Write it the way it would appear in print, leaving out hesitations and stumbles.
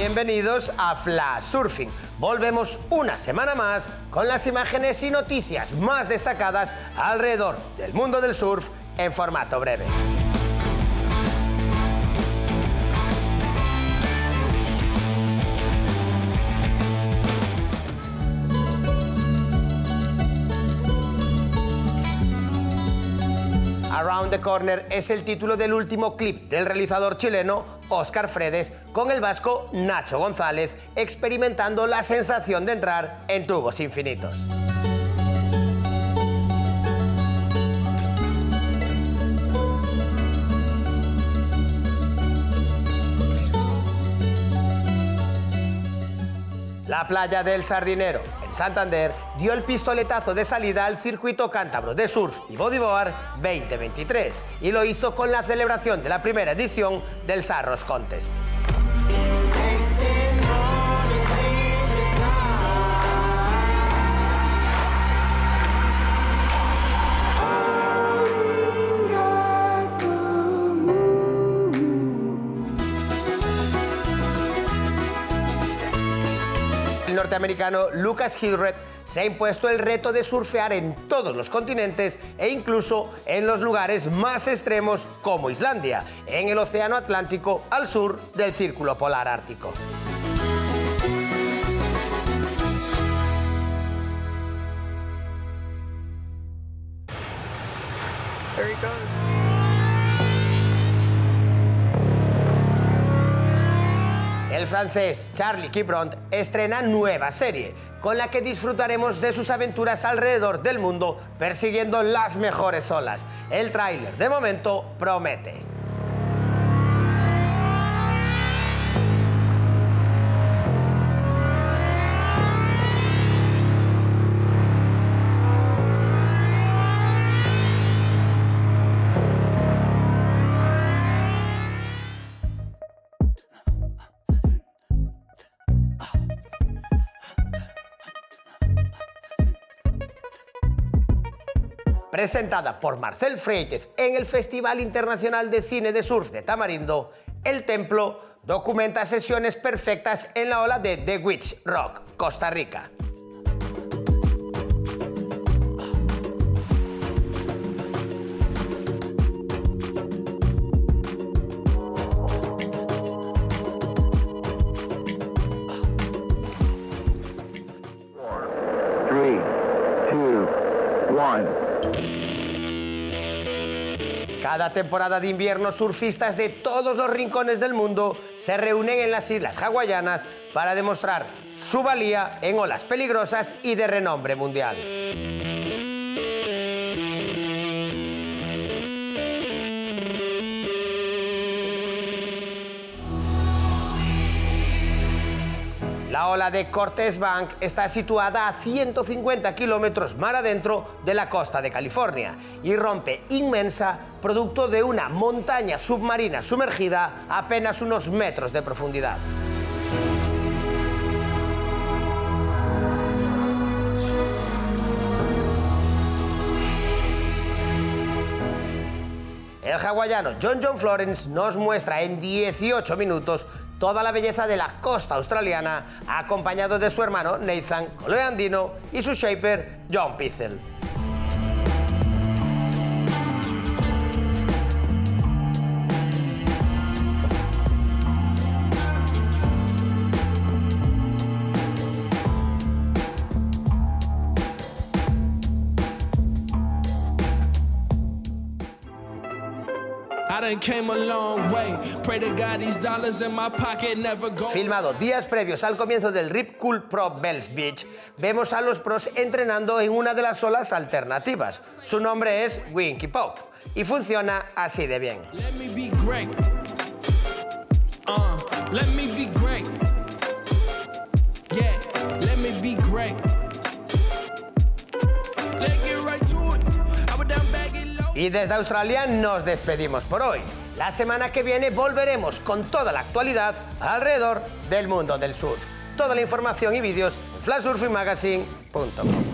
Bienvenidos a Flash Surfing. Volvemos una semana más con las imágenes y noticias más destacadas alrededor del mundo del surf en formato breve. Around the Corner es el título del último clip del realizador chileno Óscar Fredes con el vasco Nacho González experimentando la sensación de entrar en tubos infinitos. La playa del Sardinero, en Santander, dio el pistoletazo de salida al circuito cántabro de surf y bodyboard 2023 y lo hizo con la celebración de la primera edición del Sarros Contest. El norteamericano Lucas Hildreth se ha impuesto el reto de surfear en todos los continentes e incluso en los lugares más extremos como Islandia, en el Océano Atlántico al sur del Círculo Polar Ártico. There he goes. El francés Charlie Quibront estrena nueva serie, con la que disfrutaremos de sus aventuras alrededor del mundo persiguiendo las mejores olas. El tráiler, de momento, promete. Presentada por Marcel Freites en el Festival Internacional de Cine de Surf de Tamarindo, El Templo documenta sesiones perfectas en la ola de The Witch Rock, Costa Rica. Three, two, one. Cada temporada de invierno, surfistas de todos los rincones del mundo se reúnen en las islas hawaianas para demostrar su valía en olas peligrosas y de renombre mundial. La ola de Cortés Bank está situada a 150 kilómetros mar adentro de la costa de California y rompe inmensa producto de una montaña submarina sumergida a apenas unos metros de profundidad. El hawaiano John Florence nos muestra en 18 minutos toda la belleza de la costa australiana, acompañado de su hermano Nathan Coloandino y su shaper John Pizzel. Filmado días previos al comienzo del Rip Curl Pro Bells Beach, vemos a los pros entrenando en una de las olas alternativas. Su nombre es Winky Pop y funciona así de bien. Y desde Australia nos despedimos por hoy. La semana que viene volveremos con toda la actualidad alrededor del mundo del surf. Toda la información y vídeos en flashsurfingmagazine.com.